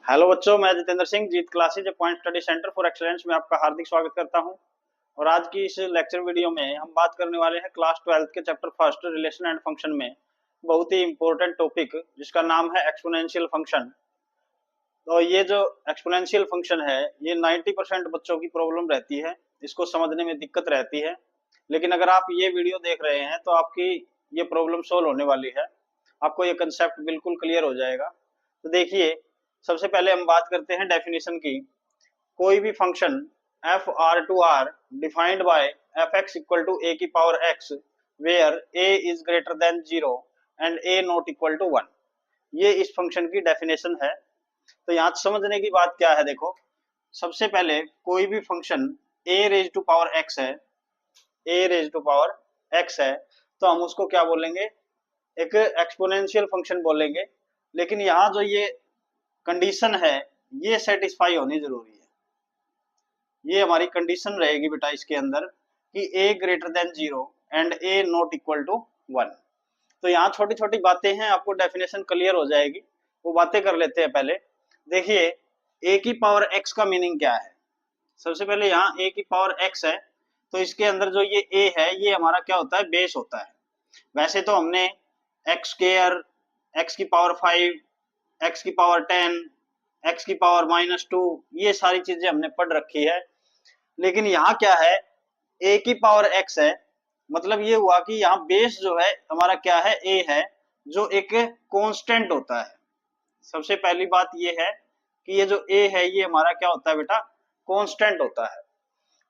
Hello बच्चों, मैं Jitendra Singh Jeet classes point study centre for excellence में आपका हार्दिक स्वागत करता हूं। और आज की इस लेक्चर वीडियो में हम बात करने वाले हैं क्लास 12 के chapter first relation and function में बहुत ही इंपॉर्टेंट टॉपिक जिसका नाम है एक्सपोनेंशियल फंक्शन। तो ये जो एक्सपोनेंशियल फंक्शन है ये 90% बच्चों की प्रॉब्लम रहती है, इसको समझने में दिक्कत रहती है। लेकिन अगर आप ये वीडियो देख रहे हैं तो आपकी ये प्रॉब्लम सोल्व होने वाली है, आपको ये कंसेप्ट बिल्कुल क्लियर हो जाएगा। तो देखिए, सबसे पहले हम बात करते हैं डेफिनेशन की। कोई भी function F R to R defined by F x equal to ए की power X where A is greater than zero and A not equal to one, ये इस फंक्शन की डेफिनेशन है। तो यहाँ समझने की बात क्या है, देखो सबसे पहले कोई भी function a raise to power x है, a raise to power x है, तो हम उसको क्या बोलेंगे, एक एक्सपोनेंशियल फंक्शन बोलेंगे। लेकिन यहाँ जो ये कंडीशन है ये सेटिस्फाई होनी जरूरी है, ये हमारी कंडीशन रहेगी बेटा इसके अंदर कि a greater than zero and a not equal to one. तो यहाँ छोटी छोटी बातें हैं, आपको डेफिनेशन क्लियर हो जाएगी, वो बातें कर लेते हैं पहले। देखिए a की पावर x का मीनिंग क्या है। सबसे पहले यहाँ a की पावर x है, तो इसके अंदर जो ये a है ये हमारा क्या होता है, बेस होता है। वैसे तो हमने एक्स स्क्वायर, एक्स की पावर 5, एक्स की पावर 10, एक्स की पावर -2, ये सारी चीजें हमने पढ़ रखी है। लेकिन यहाँ क्या है, ए की पावर एक्स है, मतलब ये हुआ कि यहाँ बेस जो है हमारा क्या है, ए है, जो एक कांस्टेंट होता है। सबसे पहली बात ये है कि ये जो ए है ये हमारा क्या होता है बेटा, कांस्टेंट होता है।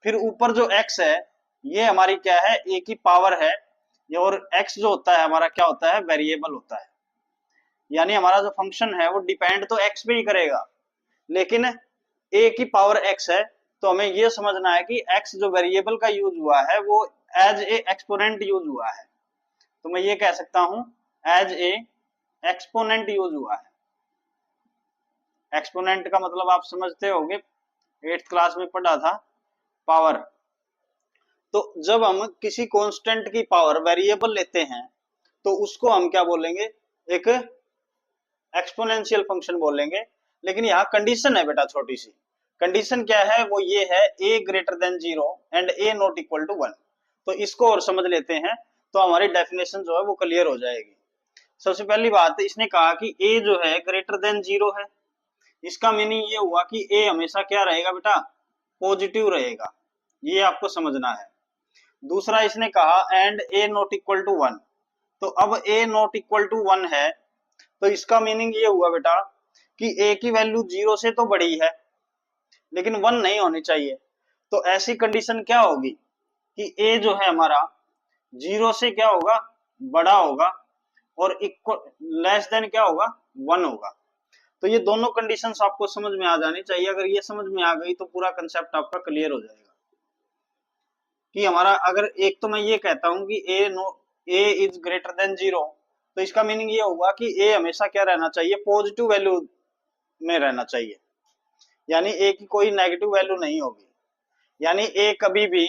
फिर ऊपर जो एक्स है ये हमारी क्या है, ए की पावर है, और एक्स जो होता है हमारा क्या होता है, वेरिएबल होता है। यानी हमारा जो फंक्शन है वो डिपेंड तो एक्स पे ही करेगा, लेकिन ए की पावर एक्स है तो हमें ये समझना है कि एक्स जो वेरिएबल का यूज हुआ है वो एज ए एक्सपोनेंट यूज हुआ है। तो मैं ये कह सकता हूं एज ए एक्सपोनेंट यूज हुआ है। एक्सपोनेंट का मतलब आप समझते होंगे, 8th क्लास में पढ़ा था, पावर। तो जब हम किसी कांस्टेंट की पावर वेरिएबल लेते हैं तो उसको हम क्या बोलेंगे, एक एक्सपोनेंशियल फंक्शन बोलेंगे। लेकिन यहाँ कंडीशन है बेटा, छोटी सी कंडीशन क्या है, वो ये है a greater than zero and a not equal to one. तो इसको और समझ लेते हैं तो हमारी डेफिनेशन जो है वो क्लियर हो जाएगी। सबसे पहली बात, इसने कहा कि a जो है ग्रेटर देन जीरो है, इसका मीनिंग ये हुआ कि a हमेशा क्या रहेगा बेटा, पॉजिटिव रहेगा, ये आपको समझना है। दूसरा इसने कहा and a not equal to one, तो अब a not equal to one है, तो इसका मीनिंग ये हुआ बेटा कि a की वैल्यू जीरो से तो बड़ी है लेकिन वन नहीं होनी चाहिए। तो ऐसी कंडीशन क्या होगी कि a जो है हमारा जीरो से क्या होगा, बड़ा होगा, और इक्वल लेस देन क्या होगा, वन होगा। तो ये दोनों कंडीशंस आपको समझ में आ जानी चाहिए। अगर ये समझ में आ गई तो पूरा कंसेप्ट आपका क्लियर हो जाएगा कि हमारा, अगर एक तो मैं ये कहता हूं कि a is greater than zero, तो इसका मीनिंग ये होगा कि a हमेशा क्या रहना चाहिए, पॉजिटिव वैल्यू में रहना चाहिए, यानी a की कोई नेगेटिव वैल्यू नहीं होगी। यानी a कभी भी,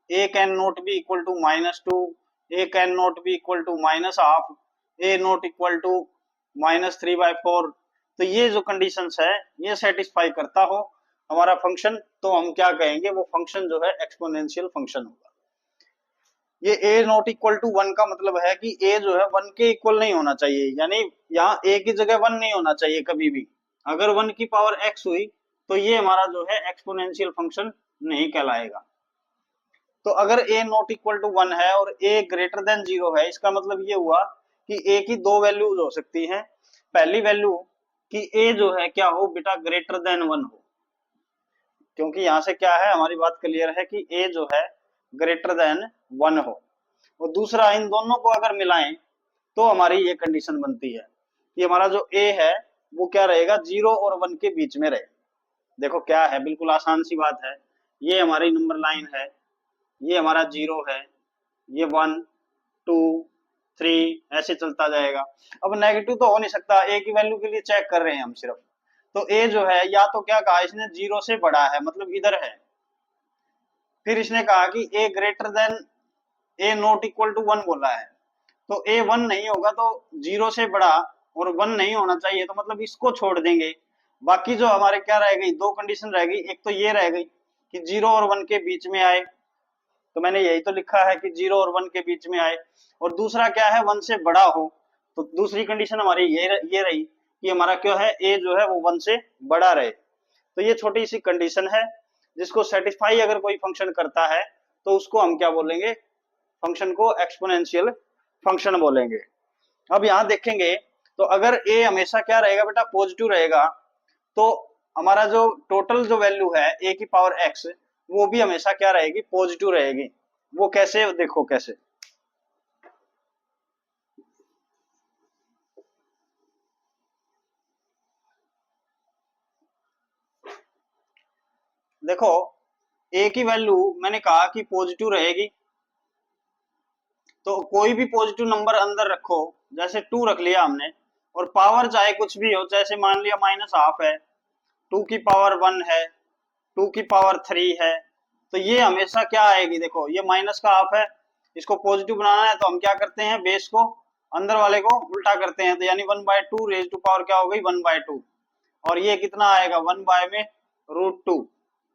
a can not be equal to -2, a can not be equal to -half, a not equal to -3/4। तो ये जो कंडीशंस है ये सेटिस्फाई करता हो हमारा फंक्शन, तो हम क्या कहेंगे, वो फंक्शन जो है एक्सपोनेंशियल फंक्शन होगा। ये a not equal to one का मतलब है कि a जो है वन के इक्वल नहीं होना चाहिए, यानी यहाँ a की जगह वन नहीं होना चाहिए कभी भी। अगर वन की पावर x हुई तो ये हमारा जो है एक्सपोनेंशियल फंक्शन नहीं कहलाएगा। तो अगर a not equal to one है और a ग्रेटर देन जीरो है, इसका मतलब ये हुआ कि a की दो वैल्यूज हो सकती हैं। पहली वैल्यू कि a जो है क्या हो बेटा, ग्रेटर देन वन हो, क्योंकि यहाँ से क्या है, हमारी बात क्लियर है कि a जो है ग्रेटर देन वन हो। और दूसरा, इन दोनों को अगर मिलाएं तो हमारी ये कंडीशन बनती है कि हमारा जो a है वो क्या रहेगा, जीरो और वन के बीच में रहे। देखो क्या है, बिल्कुल आसान सी बात है, ये हमारी नंबर लाइन है, ये हमारा जीरो है, ये 1 2 3 ऐसे चलता जाएगा। अब नेगेटिव तो हो नहीं सकता, ए की वैल्यू के लिए चेक कर रहे हैं हम सिर्फ। तो ए जो है, या तो क्या कहा इसने, जीरो से बड़ा है, मतलब इधर है। फिर इसने कहा कि A greater than, A not equal to one बोला है, तो ए वन नहीं होगा, तो जीरो से बड़ा और वन नहीं होना चाहिए, तो मतलब इसको छोड़ देंगे। बाकी जो हमारे क्या रह गई, दो कंडीशन रह गई। एक तो ये रह गई कि 0 और 1 के बीच में आए, तो मैंने यही तो लिखा है कि 0 और 1 के बीच में आए। और दूसरा क्या है, 1 से बड़ा हो। तो दूसरी कंडीशन हमारी ये रही कि हमारा क्या है, ए जो है वो 1 से बड़ा रहे। तो ये छोटी सी कंडीशन है, जिसको सेटिस्फाई अगर कोई फंक्शन करता है तो उसको हम क्या बोलेंगे, फंक्शन को एक्सपोनेंशियल फंक्शन बोलेंगे। अब यहाँ देखेंगे तो अगर ए हमेशा क्या रहेगा बेटा, पॉजिटिव रहेगा, तो हमारा जो टोटल जो वैल्यू है ए की पावर एक्स, वो भी हमेशा क्या रहेगी, पॉजिटिव रहेगी। वो कैसे, देखो कैसे। देखो ए की वैल्यू मैंने कहा कि पॉजिटिव रहेगी, तो कोई भी पॉजिटिव नंबर अंदर रखो, जैसे 2 रख लिया हमने, और पावर चाहे कुछ भी हो, जैसे मान लिया -12 है, 2 की पावर 1 है, 2 की पावर 3 है, तो ये हमेशा क्या आएगी, देखो ये माइनस का हाफ है, इसको पॉजिटिव बनाना है तो हम क्या करते हैं, बेस को अंदर वाले को उल्टा करते हैं, तो यानी 1/2 रेज टू पावर क्या हो गई, 1/2। और ये कितना आएगा, 1 में √2,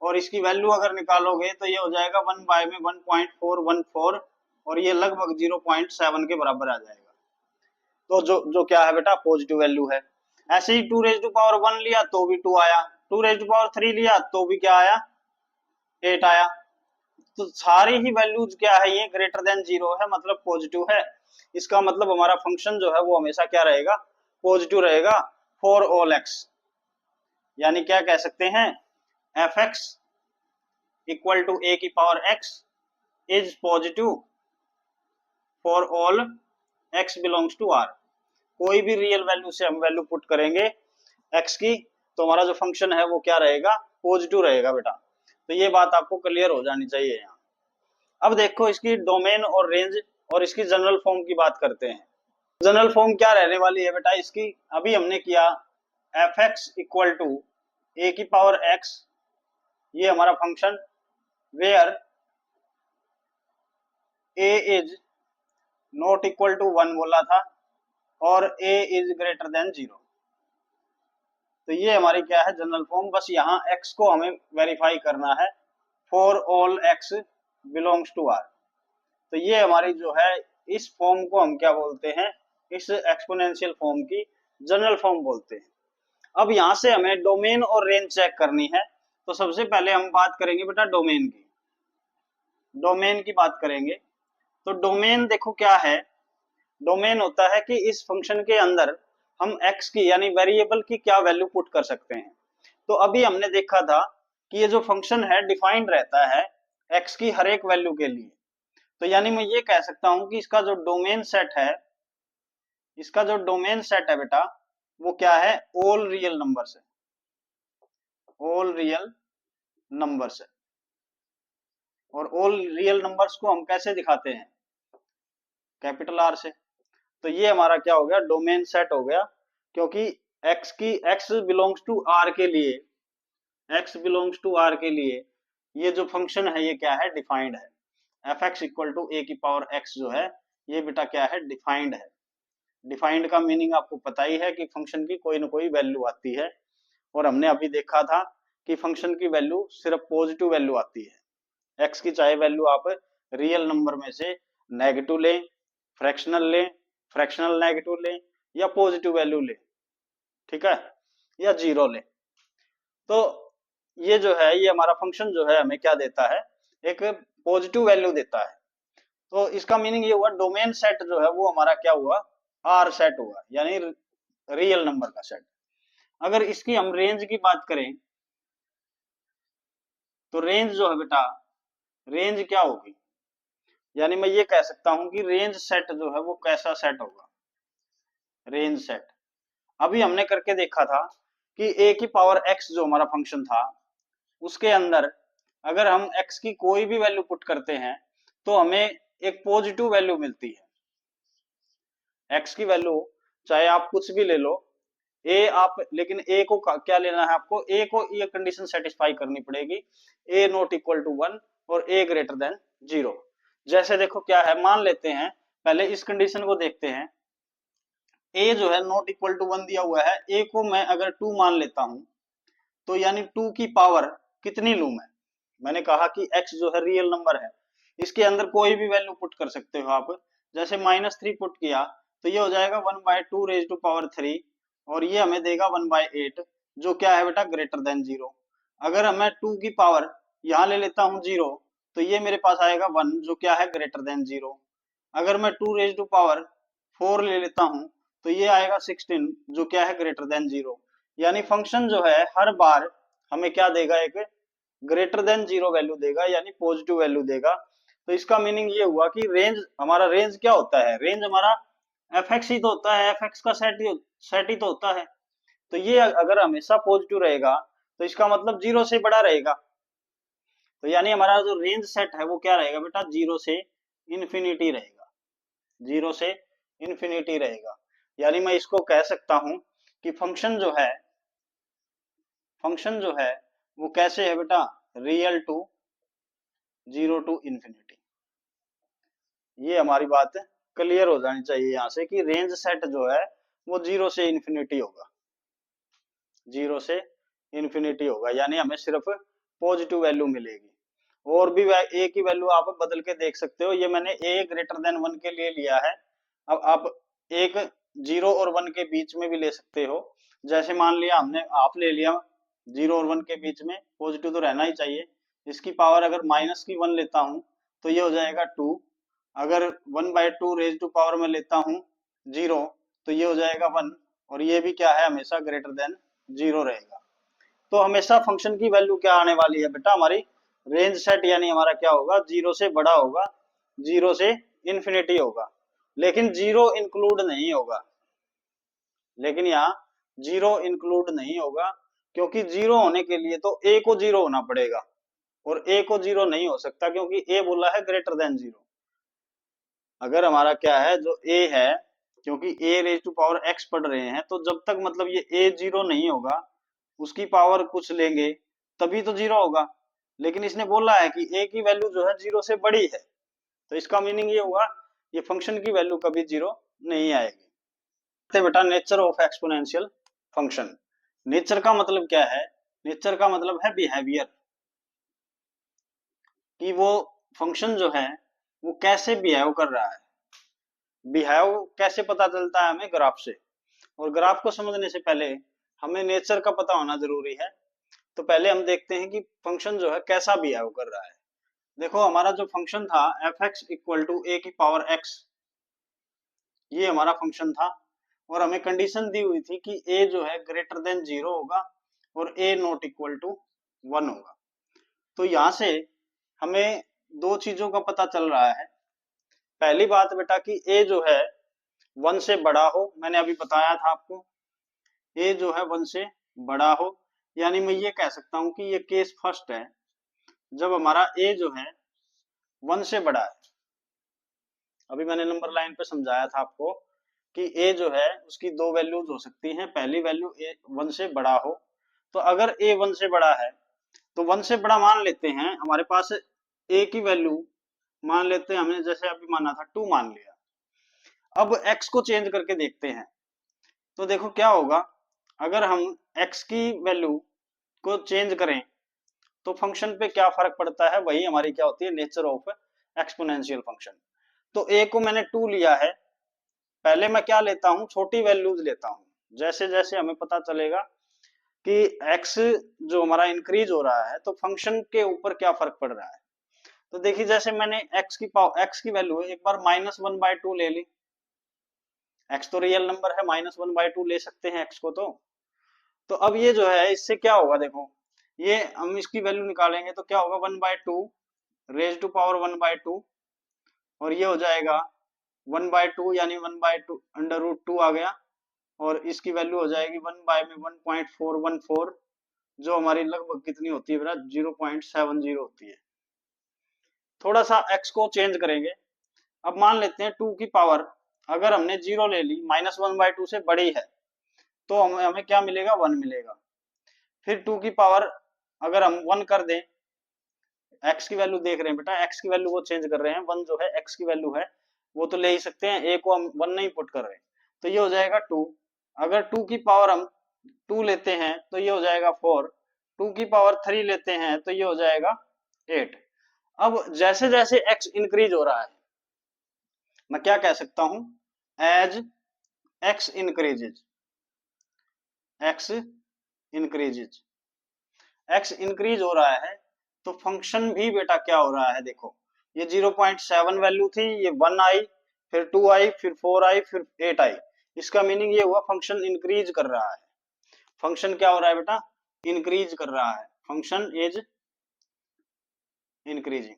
और इसकी वैल्यू अगर निकालोगे तो ये हो जाएगा 1 में 1.414, और ये लगभग 0.7 के बराबर आ जाएगा। तो जो जो क्या है बेटा, पॉजिटिव वैल्यू है। ऐसे ही 2 रेज टू पावर 1 लिया तो भी 2 आया, 2 रेज टू पावर 3 लिया तो भी क्या आया, 8 आया। तो सारी ही वैल्यूज क्या है, ये ग्रेटर देन 0 है, मतलब पॉजिटिव है। इसका मतलब हमारा फंक्शन जो है वो हमेशा क्या रहेगा, पॉजिटिव रहेगा फॉर ऑल एक्स। यानी क्या कह सकते हैं, एफ एक्स इक्वल टू ए की power x is positive for all x belongs to R. कोई भी रियल वैल्यू से हम वैल्यू पुट करेंगे एक्स की, तो हमारा जो फंक्शन है वो क्या रहेगा, पॉजिटिव रहेगा बेटा। तो ये बात आपको क्लियर हो जानी चाहिए यहाँ। अब देखो इसकी डोमेन और रेंज और इसकी जनरल फॉर्म की बात करते हैं। जनरल फॉर्म क्या रहने वाली है बेटा इसकी, अभी हमने किया एफ एक्स इक्वल टू ए की पावर एक्स, ये हमारा function, where A is not equal to 1 बोला था और ए इज ग्रेटर देन 0। तो ये हमारी क्या है, जनरल फॉर्म। बस यहाँ x को हमें वेरीफाई करना है, for all x belongs to r। तो ये हमारी जो है, इस फॉर्म को हम क्या बोलते हैं, इस एक्सपोनेंशियल फॉर्म की जनरल फॉर्म बोलते हैं। अब यहाँ से हमें डोमेन और रेंज चेक करनी है, तो सबसे पहले हम बात करेंगे बेटा डोमेन की। डोमेन की बात करेंगे तो डोमेन देखो क्या है, डोमेन होता है कि इस फंक्शन के अंदर हम x की यानी वेरिएबल की क्या वैल्यू पुट कर सकते हैं। तो अभी हमने देखा था कि ये जो फंक्शन है डिफाइंड रहता है x की हर एक वैल्यू के लिए। तो यानी मैं ये कह सकता हूं कि इसका जो डोमेन सेट है, इसका जो डोमेन सेट है बेटा, वो क्या है, ऑल रियल नंबर्स है, ऑल रियल नंबर्स है। और ऑल रियल नंबर्स को हम कैसे दिखाते हैं, कैपिटल आर से। तो ये हमारा क्या हो गया, डोमेन सेट हो गया, क्योंकि x बिलोंग्स टू r के लिए, x बिलोंग्स टू r के लिए ये जो फंक्शन है ये क्या है, डिफाइंड है। एफ एक्स इक्वल टू ए की पावर x जो है, ये बेटा क्या है, डिफाइंड है। डिफाइंड का मीनिंग आपको पता ही है कि फंक्शन की कोई ना कोई वैल्यू आती है, और हमने अभी देखा था कि फंक्शन की वैल्यू सिर्फ पॉजिटिव वैल्यू आती है। x की चाहे वैल्यू आप रियल नंबर में से नेगेटिव लें, फ्रैक्शनल लें, फ्रैक्शनल नेगेटिव लें, या पॉजिटिव वैल्यू लें, ठीक है, या 0 लें। तो ये जो है, ये हमारा फंक्शन जो है हमें क्या देता है, एक पॉजिटिव वैल्यू देता है। तो इसका मीनिंग ये हुआ, डोमेन सेट जो है वो हमारा क्या हुआ, आर सेट हुआ, यानी रियल नंबर का सेट। अगर इसकी हम रेंज की बात करें, तो रेंज जो है बेटा, रेंज क्या होगी, यानी मैं ये कह सकता हूं कि रेंज सेट जो है वो कैसा सेट होगा, रेंज सेट। अभी हमने करके देखा था कि a की पावर x जो हमारा फंक्शन था, उसके अंदर अगर हम x की कोई भी वैल्यू पुट करते हैं तो हमें एक पॉजिटिव वैल्यू मिलती है। x की वैल्यू चाहे आप कुछ भी ले लो, a आप, लेकिन a को क्या लेना है आपको, a को ये कंडीशन सेटिस्फाई करनी पड़ेगी, a नॉट इक्वल टू 1 और a ग्रेटर देन 0। जैसे देखो क्या है, मान लेते हैं, पहले इस कंडीशन को देखते हैं। a जो है नॉट इक्वल टू 1 दिया हुआ है, a को मैं अगर 2 मान लेता हूं, तो यानी 2 की पावर कितनी लूं मैं? मैंने कहा कि x जो है रियल नंबर है, इसके अंदर कोई भी वैल्यू पुट कर सकते हो आप। जैसे -3 पुट किया तो ये हो जाएगा 1/2 रेज टू पावर 3, और ये हमें देगा 1/8, जो क्या है बेटा, ग्रेटर देन 0। अगर मैं 2 की पावर यहाँ ले लेता हूँ 0, तो ये मेरे पास आएगा 1, जो क्या है, ग्रेटर देन 0। अगर मैं 2 रेज टू पावर 4 ले लेता हूँ तो ये आएगा 16, जो क्या है, ग्रेटर देन 0। यानी फंक्शन जो है हर बार हमें क्या देगा, एक ग्रेटर देन 0 वैल्यू देगा, यानी पॉजिटिव वैल्यू देगा। तो इसका मीनिंग ये हुआ कि रेंज, हमारा रेंज क्या होता है, रेंज हमारा एफ एक्स ही तो होता है, एफ एक्स का सेट ही तो होता है। तो ये अगर हमेशा पॉजिटिव रहेगा तो इसका मतलब 0 से बड़ा रहेगा। तो यानी हमारा जो रेंज सेट है वो क्या रहेगा बेटा, 0 से इन्फिनिटी रहेगा, 0 से इन्फिनिटी रहेगा। यानी मैं इसको कह सकता हूं कि फंक्शन जो है वो कैसे है बेटा, रियल टू 0 टू इन्फिनिटी। ये हमारी बात क्लियर हो जानी चाहिए यहाँ से कि रेंज सेट जो है वो 0 से इन्फिनिटी होगा, 0 से इन्फिनिटी होगा, यानी हमें सिर्फ पॉजिटिव वैल्यू मिलेगी। और भी ए की वैल्यू आप बदल के देख सकते हो, ये मैंने ए ग्रेटर देन 1 के लिए लिया है। अब आप एक 0 और 1 के बीच में भी ले सकते हो। जैसे मान लिया हमने आप ले लिया 0 और 1 के बीच में, पॉजिटिव तो रहना ही चाहिए। इसकी पावर अगर -1 लेता हूं तो ये हो जाएगा 2। अगर 1/2 रेज टू पावर में लेता हूं 0 तो ये हो जाएगा 1, और ये भी क्या है, हमेशा ग्रेटर देन 0 रहेगा। तो हमेशा फंक्शन की वैल्यू क्या आने वाली है बेटा, हमारी रेंज सेट, यानी हमारा क्या होगा, 0 से बड़ा होगा, 0 से इन्फिनिटी होगा। लेकिन 0 इंक्लूड नहीं होगा, लेकिन यहाँ 0 इंक्लूड नहीं होगा, क्योंकि 0 होने के लिए तो a को 0 होना पड़ेगा, और a को 0 नहीं हो सकता क्योंकि a बोला है ग्रेटर देन 0। अगर हमारा क्या है, जो a है, क्योंकि a raise to power x पढ़ रहे हैं, तो जब तक मतलब ये a 0 नहीं होगा, उसकी पावर कुछ लेंगे तभी तो 0 होगा। लेकिन इसने बोला है कि a की वैल्यू जो है 0 से बड़ी है, तो इसका मीनिंग ये हुआ ये फंक्शन की वैल्यू कभी 0 नहीं आएगी। तो बेटा nature of exponential function, nature का मतलब क्या है, नेचर का मतलब है बिहेवियर, कि वो फंक्शन जो है वो कैसे बिहेव कर रहा है। बिहेव कैसे पता चलता है, हमें ग्राफ से। और ग्राफ को समझने से पहले हमें नेचर का पता होना जरूरी है। तो पहले हम देखते हैं कि फंक्शन जो है कैसा बिहेव कर रहा है। देखो हमारा जो फंक्शन था एफ एक्स इक्वल टू ए की पावर एक्स, ये हमारा फंक्शन था, और हमें कंडीशन दी हुई थी कि a जो है ग्रेटर देन 0 होगा और a नॉट इक्वल टू 1 होगा। तो यहाँ से हमें दो चीजों का पता चल रहा है। पहली बात बेटा कि a जो है 1 से बड़ा हो, मैंने अभी बताया था आपको, a जो है 1 से बड़ा हो, यानी मैं ये कह सकता हूं कि ये केस फर्स्ट है, जब हमारा a जो है 1 से बड़ा है। अभी मैंने नंबर लाइन पे समझाया था आपको कि a जो है उसकी दो वैल्यूज हो सकती हैं। पहली वैल्यू a 1 से बड़ा हो, तो अगर a 1 से बड़ा है तो 1 से बड़ा मान लेते हैं, हमारे पास a की वैल्यू मान लेते हैं, हमने जैसे अभी माना था 2 मान लिया। अब x को चेंज करके देखते हैं, तो देखो क्या होगा, अगर हम x की वैल्यू को चेंज करें तो फंक्शन पे क्या फर्क पड़ता है, वही हमारी क्या होती है, नेचर ऑफ एक्सपोनेंशियल फंक्शन। तो a को मैंने 2 लिया है, पहले मैं क्या लेता हूं, छोटी वैल्यूज लेता हूं। जैसे जैसे हमें पता चलेगा कि x जो हमारा इंक्रीज हो रहा है तो फंक्शन के ऊपर क्या फर्क पड़ रहा है। तो देखिए जैसे मैंने x की वैल्यू एक बार -1/2 ले ली, x तो रियल नंबर है, -1/2 ले सकते हैं x को। तो अब ये जो है इससे क्या होगा, देखो ये हम इसकी वैल्यू निकालेंगे तो क्या होगा, 1/2 रेज टू पावर 1/2, और ये हो जाएगा 1/2 यानी 1/2 √2 आ गया, और इसकी वैल्यू हो जाएगी 1/1.414, जो हमारी लगभग कितनी होती है बेटा, 0.70 होती है। थोड़ा सा x को चेंज करेंगे। अब मान लेते हैं 2 की पावर अगर हमने 0 ले ली, -1/2 से बड़ी है, तो हमें क्या मिलेगा, 1 मिलेगा। फिर 2 की पावर अगर हम 1 कर दें, x की वैल्यू देख रहे हैं बेटा, x की वैल्यू वो चेंज कर रहे हैं, 1 जो है x की वैल्यू है वो तो ले ही सकते हैं, a को हम 1 नहीं पुट कर रहे, तो ये हो जाएगा 2। अगर 2 की पावर हम 2 लेते हैं तो ये हो जाएगा 4, 2 की पावर 3 लेते हैं तो ये हो जाएगा 8। अब जैसे जैसे x इंक्रीज हो रहा है, मैं क्या कह सकता हूं, as x increases, x increases, x increase हो रहा है तो फंक्शन भी बेटा क्या हो रहा है, देखो ये 0.7 वैल्यू थी, ये 1 आई, फिर 2 आई, फिर 4 आई, फिर 8 आई। इसका मीनिंग ये हुआ फंक्शन इंक्रीज कर रहा है। फंक्शन क्या हो रहा है बेटा, इंक्रीज कर रहा है, फंक्शन इज इंक्रीजिंग।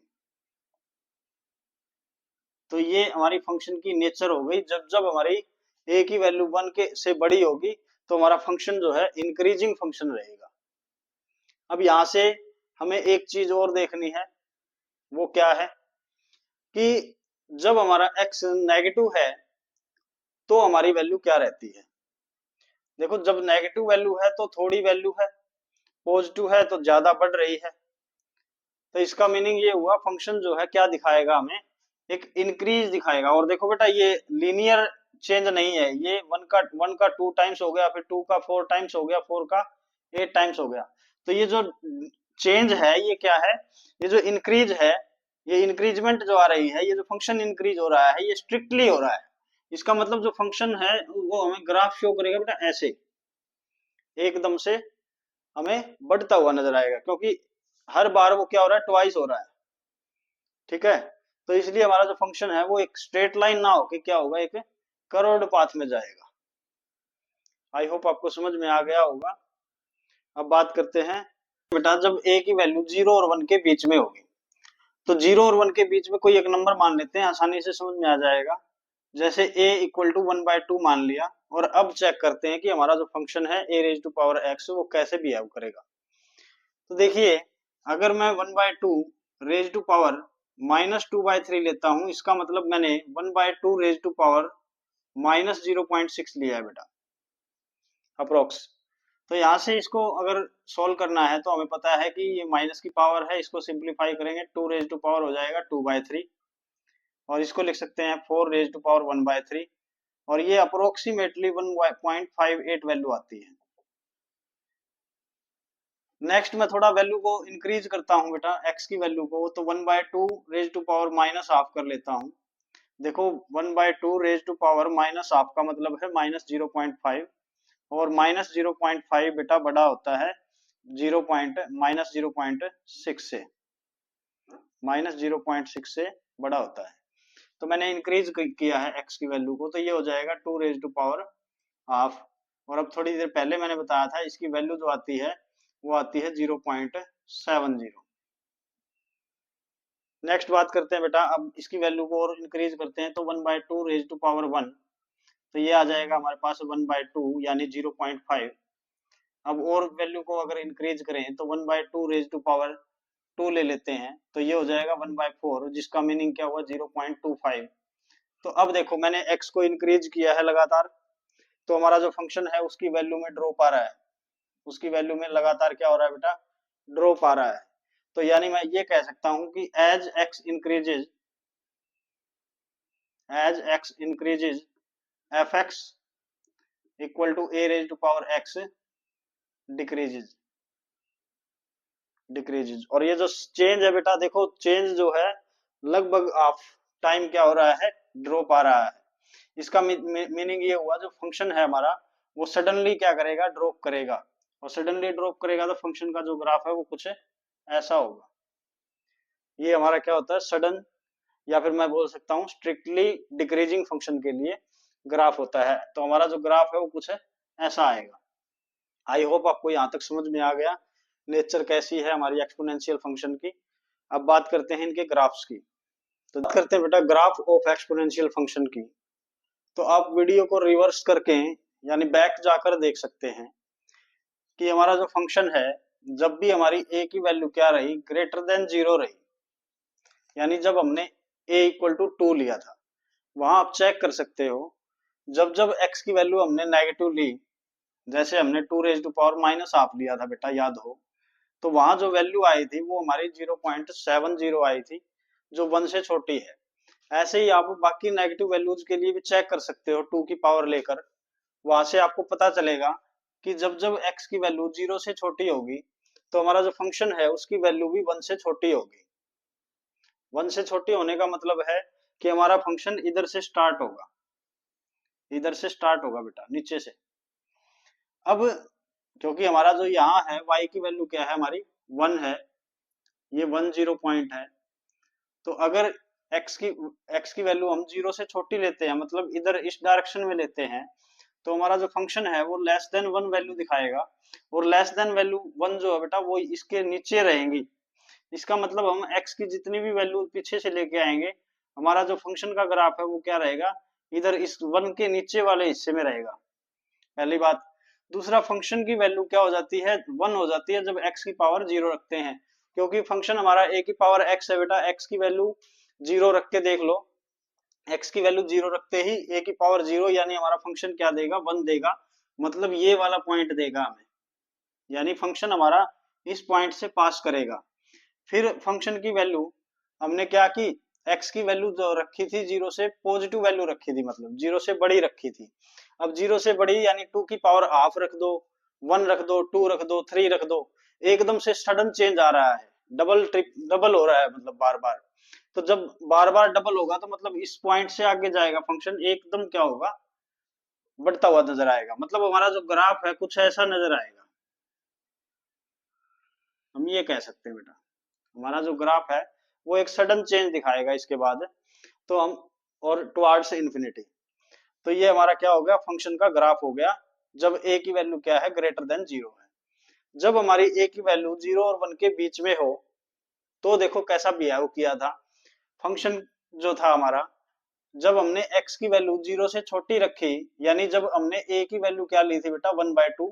तो ये हमारी फंक्शन की नेचर हो गई। जब जब हमारी a की वैल्यू 1 के से बड़ी होगी तो हमारा फंक्शन जो है इंक्रीजिंग फंक्शन रहेगा। अब यहां से हमें एक चीज और देखनी है, वो क्या है कि जब हमारा x नेगेटिव है तो हमारी वैल्यू क्या रहती है। देखो जब नेगेटिव वैल्यू है तो थोड़ी वैल्यू है, पॉजिटिव है तो ज्यादा बढ़ रही है। तो इसका मीनिंग ये हुआ फंक्शन जो है क्या दिखाएगा हमें, एक इंक्रीज दिखाएगा। और देखो बेटा ये लीनियर चेंज नहीं है, ये 1 का 2 टाइम्स हो गया, फिर 2 का 4 टाइम्स हो गया, 4 का 8 टाइम्स हो गया। तो ये जो चेंज है ये क्या है, ये जो इंक्रीज है, ये इंक्रीजमेंट जो आ रही है, ये जो फंक्शन इंक्रीज हो रहा है ये स्ट्रिक्टली हो रहा है। इसका मतलब जो फंक्शन है वो हमें ग्राफ शो करेगा बेटा ऐसे, एकदम से हमें बढ़ता हुआ नजर आएगा, क्योंकि हर बार वो क्या हो रहा है, ट्वाइस हो रहा है। ठीक है, तो इसलिए हमारा जो फंक्शन है वो एक स्ट्रेट लाइन ना होके क्या होगा, एक कर्व्ड पाथ में जाएगा। आई होप आपको समझ में आ गया होगा। अब बात करते हैं बेटा, जब a की वैल्यू 0 और 1 के बीच में होगी, तो 0 और 1 के बीच में कोई एक नंबर मान लेते हैं, आसानी से समझ में आ जाएगा। जैसे a इक्वल टू 1/2 मान लिया, और अब चेक करते हैं कि हमारा जो फंक्शन है a raise to power x वो कैसे बिहेव करेगा। तो देखिए अगर मैं 1/2 रेज टू पावर -2/3 लेता हूं, इसका मतलब मैंने 1/2 रेज टू पावर -0.6 लिया है बेटा, अप्रोक्स। तो यहाँ से इसको अगर सोल्व करना है तो हमें पता है कि ये माइनस की पावर है, इसको सिंप्लीफाई करेंगे 2 रेज टू पावर हो जाएगा 2/3, और इसको लिख सकते हैं 4 रेज टू पावर 1/3, और ये अप्रोक्सीमेटली 1.58 वैल्यू आती है। नेक्स्ट मैं थोड़ा वैल्यू को इंक्रीज करता हूँ बेटा, x की वैल्यू को, तो 1/2 रेज टू पावर -हाफ कर लेता हूँ। देखो 1/2 रेज टू पावर -हाफ का मतलब है -0.5, और -0.5 बेटा बड़ा होता है -0.6 से, -0.6 से बड़ा होता है। तो मैंने इंक्रीज किया है x की वैल्यू को, तो ये हो जाएगा 2 रेज टू पावर हाफ। और अब थोड़ी देर पहले मैंने बताया था इसकी वैल्यू जो आती है वो आती है 0.70। नेक्स्ट बात करते हैं बेटा, अब इसकी वैल्यू को और इंक्रीज करते हैं तो 1/2 रेज टू पावर 1, तो ये आ जाएगा हमारे पास 1/2 यानी 0.5। अब और वैल्यू को अगर इंक्रीज करें तो 1/2 रेज टू पावर 2 ले लेते हैं, तो ये हो जाएगा 1/4, जिसका मीनिंग क्या हुआ 0.25। तो अब देखो मैंने x को इंक्रीज किया है लगातार, तो हमारा जो फंक्शन है उसकी वैल्यू में ड्रॉप आ रहा है, उसकी वैल्यू में लगातार क्या हो रहा है बेटा, ड्रॉप आ रहा है। तो यानी मैं ये कह सकता हूं कि as x increases fx equal to a raise to power x decreases. और ये जो चेंज है बेटा, देखो चेंज जो है लगभग ऑफ टाइम क्या हो रहा है, ड्रॉप आ रहा है। इसका मीनिंग ये हुआ जो फंक्शन है हमारा वो सडनली क्या करेगा, ड्रॉप करेगा, और सडनली ड्रॉप करेगा तो फंक्शन का जो ग्राफ है वो कुछ ऐसा होगा। ये हमारा क्या होता है, सडन, या फिर मैं बोल सकता हूँ स्ट्रिक्टली डिक्रीजिंग फंक्शन के लिए ग्राफ होता है। तो हमारा जो ग्राफ है वो कुछ ऐसा आएगा। आई होप आपको यहाँ तक समझ में आ गया नेचर कैसी है हमारी एक्सपोनेंशियल फंक्शन की। अब बात करते हैं इनके ग्राफ्स की। तो बात करते हैं बेटा ग्राफ ऑफ एक्सपोनेंशियल फंक्शन की। तो आप वीडियो को रिवर्स करके यानी बैक जाकर देख सकते हैं कि हमारा जो फंक्शन है जब भी हमारी a की वैल्यू क्या रही, ग्रेटर देन 0 रही, यानी जब हमने a इक्वल टू 2 लिया था, वहां आप चेक कर सकते हो जब जब x की वैल्यू हमने नेगेटिव ली, जैसे हमने 2 रेज टू पावर -हाफ लिया था बेटा याद हो, तो वहां जो वैल्यू आई थी वो हमारी 0.70 आई थी, जो 1 से छोटी है। ऐसे ही आप बाकी नेगेटिव वैल्यूज के लिए भी चेक कर सकते हो 2 की पावर लेकर, वहां से आपको पता चलेगा कि जब जब x की वैल्यू 0 से छोटी होगी तो हमारा जो फंक्शन है उसकी वैल्यू भी 1 से छोटी होगी। 1 से छोटी होने का मतलब है कि हमारा फंक्शन इधर से स्टार्ट होगा, इधर से स्टार्ट होगा बेटा, नीचे से। अब क्योंकि हमारा जो यहाँ है y की वैल्यू क्या है हमारी 1 है, ये 10 पॉइंट है, तो अगर x की वैल्यू हम 0 से छोटी लेते हैं, मतलब इधर इस डायरेक्शन में लेते हैं, तो हमारा जो फंक्शन है वो लेस देन 1 वैल्यू दिखाएगा, और लेस देन वैल्यू 1 जो है बेटा वो इसके नीचे रहेंगी। इसका मतलब हम x की जितनी भी वैल्यू पीछे से लेके आएंगे, हमारा जो फंक्शन का ग्राफ है वो क्या रहेगा, इधर इस 1 के नीचे वाले हिस्से में रहेगा, पहली बात। दूसरा, फंक्शन की वैल्यू क्या हो जाती है, 1 हो जाती है जब x की पावर 0 रखते हैं, क्योंकि फंक्शन हमारा a की पावर x है बेटा, x की वैल्यू 0 रख के देख लो, x की वैल्यू 0 रखते ही a की पावर 0, यानी हमारा फंक्शन क्या देगा, 1 देगा, मतलब ये वाला पॉइंट देगा हमें, यानी फंक्शन हमारा इस पॉइंट से पास करेगा। फिर फंक्शन की वैल्यू हमने क्या की, x की वैल्यू जो रखी थी 0 से पॉजिटिव वैल्यू रखी थी, मतलब 0 से बड़ी रखी थी। अब 0 से बड़ी यानी 2 की पावर हाफ रख दो, 1 रख दो, 2 रख दो, 3 रख दो, एकदम से सडन चेंज आ रहा है, डबल हो रहा है, मतलब बार बार। तो जब बार बार डबल होगा तो मतलब इस पॉइंट से आगे जाएगा फंक्शन, एकदम क्या होगा, बढ़ता हुआ नजर आएगा, मतलब हमारा जो ग्राफ है कुछ ऐसा नजर आएगा, हम ये कह सकते हैं बेटा। हमारा जो ग्राफ है वो एक सडन चेंज दिखाएगा इसके बाद, तो हम, और टुवार्ड्स इंफिनिटी। तो ये हमारा क्या हो गया, फंक्शन का ग्राफ हो गया, जब a की वैल्यू क्या है, ग्रेटर देन 0 है। जब हमारी a की वैल्यू 0 और 1 के बीच में हो, तो देखो कैसा बिहेव किया था फंक्शन जो था हमारा, जब हमने x की वैल्यू 0 से छोटी रखी, यानी जब हमने a की वैल्यू क्या ली थी बेटा, 1/2,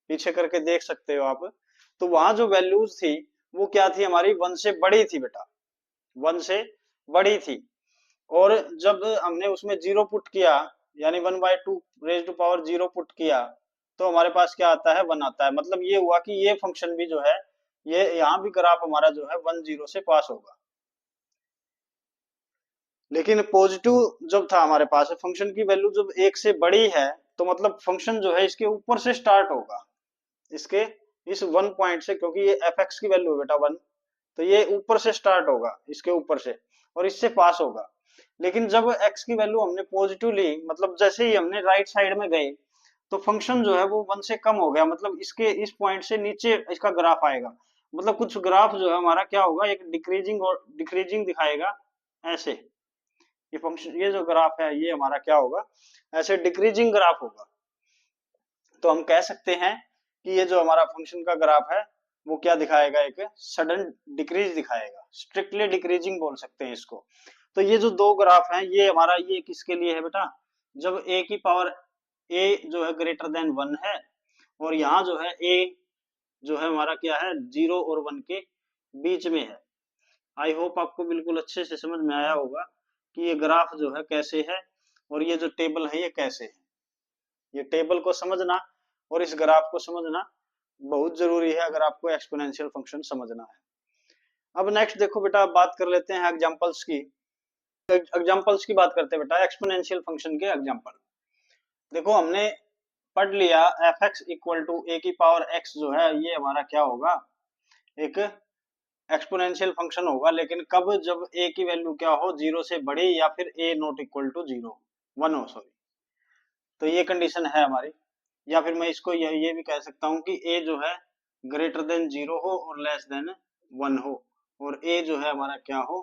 पीछे करके देख सकते हो आप, तो वहां जो वैल्यूज थी वो क्या थी हमारी, 1 से बड़ी थी बेटा, 1 से बड़ी थी। और जब हमने उसमें 0 पुट किया, यानी 1/2 रेज टू पावर 0 पुट किया, तो हमारे पास क्या आता है, 1 आता है, मतलब ये हुआ कि ये फंक्शन भी जो है, ये यहाँ भी ग्राफ हमारा जो है 1 0 से पास होगा। लेकिन पॉजिटिव जब था हमारे पास, फंक्शन की वैल्यू जब 1 से बड़ी है, तो मतलब फंक्शन जो है इसके ऊपर से स्टार्ट होगा, इसके इस 1 पॉइंट से, क्योंकि ये एफ एक्स की वैल्यू है बेटा 1, तो ये ऊपर से स्टार्ट होगा, इसके ऊपर से, और इससे पास होगा। लेकिन जब x की वैल्यू हमने पॉजिटिव ली, मतलब जैसे ही हमने राइट साइड में गए, तो फंक्शन जो है वो 1 से कम हो गया, मतलब इसके इस पॉइंट से नीचे इसका ग्राफ आएगा, मतलब कुछ ग्राफ जो है हमारा क्या होगा, एक डिक्रीजिंग और डिक्रीजिंग दिखाएगा ऐसे। ये फंक्शन, ये जो ग्राफ है ये हमारा क्या होगा, ऐसे डिक्रीजिंग ग्राफ होगा। तो हम कह सकते हैं कि ये जो हमारा फंक्शन का ग्राफ है वो क्या दिखाएगा, एक सडन डिक्रीज दिखाएगा, स्ट्रिक्टली डिक्रीजिंग बोल सकते हैं इसको। तो ये जो दो ग्राफ हैं ये हमारा, ये किसके लिए है बेटा, जब a की पावर a जो है ग्रेटर देन 1 है, और यहाँ जो है a जो है हमारा क्या है, 0 और 1 के बीच में है। आई होप आपको बिल्कुल अच्छे से समझ में आया होगा कि ये ग्राफ जो है कैसे है, और ये जो टेबल है ये कैसे है। ये टेबल को समझना और इस ग्राफ को समझना बहुत जरूरी है अगर आपको एक्सपोनेंशियल फंक्शन समझना है। अब नेक्स्ट देखो बेटा, बात कर लेते हैं एग्जांपल्स की। एग्जांपल्स की बात करते हैं बेटा, एक्सपोनेंशियल फंक्शन के एग्जांपल। देखो हमने पढ़ लिया एफ एक्स इक्वल टू ए की पावर एक्स जो है ये हमारा क्या होगा, एक एक्सपोनेंशियल फंक्शन होगा, लेकिन कब, जब a की वैल्यू क्या हो, 0 से बड़ी, या फिर a नॉट इक्वल टू 0, 1 हो, सॉरी। तो ये कंडीशन है हमारी, या फिर मैं इसको ये भी कह सकता हूँ कि a जो है ग्रेटर देन 0 हो और लेस देन 1 हो, और a जो है हमारा क्या हो,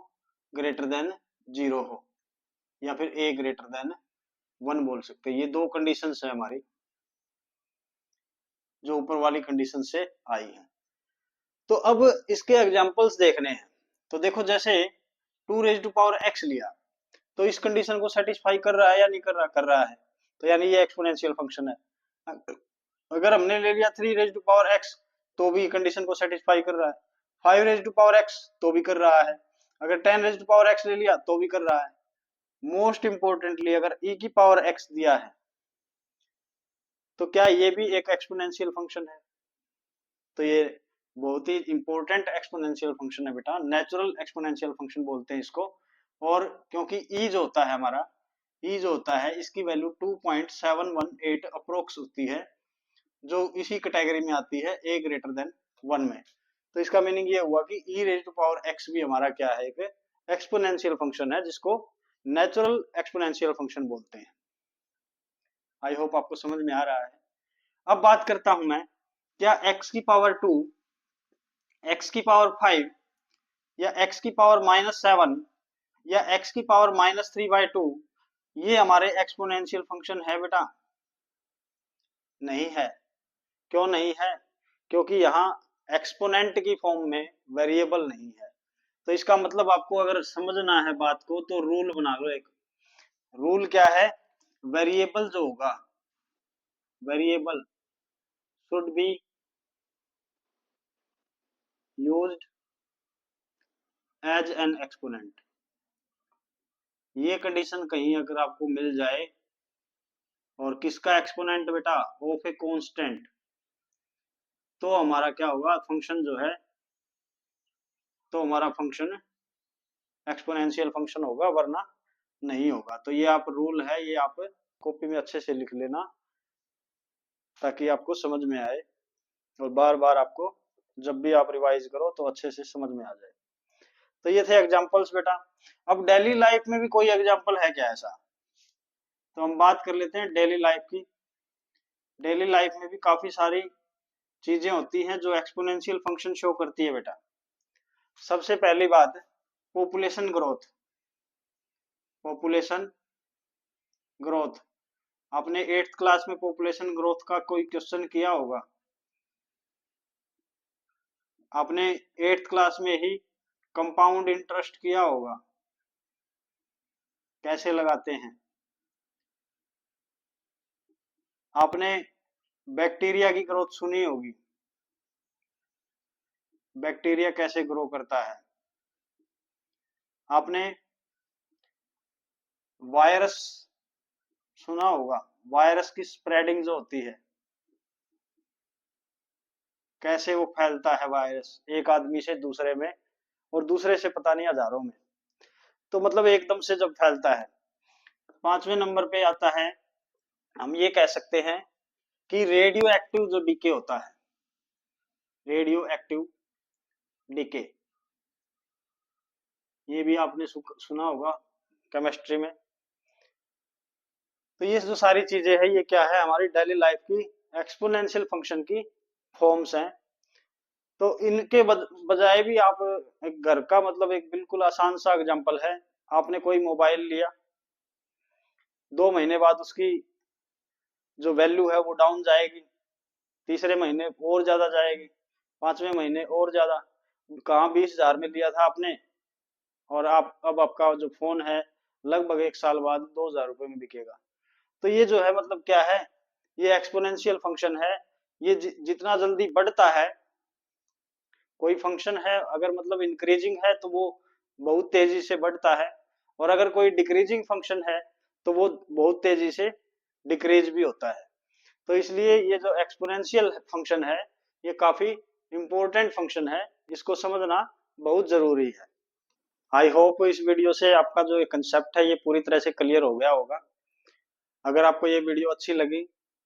ग्रेटर देन 0 हो, या फिर a ग्रेटर देन 1 बोल सकते हैं। ये दो कंडीशंस है हमारी जो ऊपर वाली कंडीशन से आई है। तो अब इसके एग्जांपल्स देखने हैं। तो देखो जैसे 2 रेज टू पावर x लिया, तो इस कंडीशन को सेटिस्फाई कर रहा है या नहीं कर रहा, कर रहा है, तो यानी ये एक्सपोनेंशियल फंक्शन है। अगर हमने ले लिया 3 रेज टू पावर x, तो भी कंडीशन को सेटिस्फाई कर रहा है। 5 रेज टू पावर x तो भी कर रहा है। अगर 10 रेज टू पावर x ले लिया तो भी कर रहा है। मोस्ट इंपोर्टेंटली अगर e की पावर x दिया है, तो क्या ये भी एक एक्सपोनेंशियल फंक्शन है? तो ये बहुत ही इंपॉर्टेंट एक्सपोनेंशियल फंक्शन है बेटा, नेचुरल एक्सपोनेंशियल फंक्शन बोलते हैं इसको। और क्योंकि e जो होता है हमारा, e जो होता है इसकी वैल्यू 2.718 अप्रोक्स होती है, जो इसी कैटेगरी में आती है a ग्रेटर देन 1 में। तो इसका मीनिंग ये हुआ कि e raise to power x भी हमारा क्या है, एक एक्सपोनेंशियल फंक्शन है, जिसको नेचुरल एक्सपोनेंशियल फंक्शन बोलते हैं। आई होप आपको समझ में आ रहा है। अब बात करता हूं मैं, क्या x की पावर 2, x की पावर 5 या x की पावर -7 या x की पावर -3/2 ये हमारे एक्सपोनेंशियल फंक्शन है बेटा? नहीं है। क्यों नहीं है? क्योंकि यहाँ एक्सपोनेंट की फॉर्म में वेरिएबल नहीं है। तो इसका मतलब आपको अगर समझना है बात को तो रूल बना लो एक। रूल क्या है? वेरिएबल जो होगा, variable should be used as an exponent. ये कंडीशन कहीं अगर आपको मिल जाए, और किसका एक्सपोनेंट बेटा? ऑफ ए कांस्टेंट, तो हमारा क्या होगा, फंक्शन जो है, तो हमारा फंक्शन एक्सपोनेंशियल फंक्शन होगा, वरना नहीं होगा। तो ये आप रूल है, ये आप कॉपी में अच्छे से लिख लेना ताकि आपको समझ में आए, और बार बार आपको जब भी आप रिवाइज करो तो अच्छे से समझ में आ जाए। तो ये थे एग्जांपल्स बेटा। अब डेली लाइफ में भी कोई एग्जांपल है क्या ऐसा? तो हम बात कर लेते हैं डेली लाइफ की। डेली लाइफ में भी काफी सारी चीजें होती हैं जो एक्सपोनेंशियल फंक्शन शो करती है बेटा। सबसे पहली बात, पॉपुलेशन ग्रोथ। पॉपुलेशन ग्रोथ, आपने 8th क्लास में पॉपुलेशन ग्रोथ का कोई क्वेश्चन किया होगा। आपने 8th क्लास में ही कंपाउंड इंटरेस्ट किया होगा, कैसे लगाते हैं। आपने बैक्टीरिया की ग्रोथ सुनी होगी, बैक्टीरिया कैसे ग्रो करता है। आपने वायरस सुना होगा, वायरस की स्प्रेडिंग जो होती है, कैसे वो फैलता है वायरस एक आदमी से दूसरे में, और दूसरे से पता नहीं हजारों में। तो मतलब एकदम से जब फैलता है। 5वें नंबर पे आता है, हम ये कह सकते हैं कि रेडियो एक्टिव जो डीके होता है, रेडियो एक्टिव डीके, ये भी आपने सुना होगा केमिस्ट्री में। तो ये जो सारी चीजें हैं, ये क्या है, हमारी डेली लाइफ की एक्सपोनेंशियल फंक्शन की फॉर्म्स हैं। तो इनके बजाय भी आप एक घर का मतलब एक बिल्कुल आसान सा एग्जांपल है, आपने कोई मोबाइल लिया, 2 महीने बाद उसकी जो वैल्यू है वो डाउन जाएगी, तीसरे महीने और ज्यादा जाएगी, 5वें महीने और ज्यादा। कहाँ 20,000 में लिया था आपने, और आप अब आपका जो फोन है लगभग 1 साल बाद 2,000 रुपए में बिकेगा। तो ये जो है मतलब क्या है, ये एक्सपोनेंशियल फंक्शन है। ये जितना जल्दी बढ़ता है कोई फंक्शन है, अगर मतलब इंक्रीजिंग है तो वो बहुत तेजी से बढ़ता है, और अगर कोई डिक्रीजिंग फंक्शन है तो वो बहुत तेजी से डिक्रीज भी होता है। तो इसलिए ये जो एक्सपोनेंशियल फंक्शन है, ये काफी इंपॉर्टेंट फंक्शन है, इसको समझना बहुत जरूरी है। आई होप इस वीडियो से आपका जो कंसेप्ट है ये पूरी तरह से क्लियर हो गया होगा। अगर आपको ये वीडियो अच्छी लगी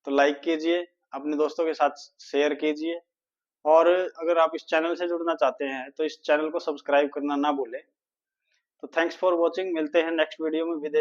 तो लाइक कीजिए, अपने दोस्तों के साथ शेयर कीजिए, और अगर आप इस चैनल से जुड़ना चाहते हैं तो इस चैनल को सब्सक्राइब करना ना भूलें। तो थैंक्स फॉर वॉचिंग, मिलते हैं नेक्स्ट वीडियो में विद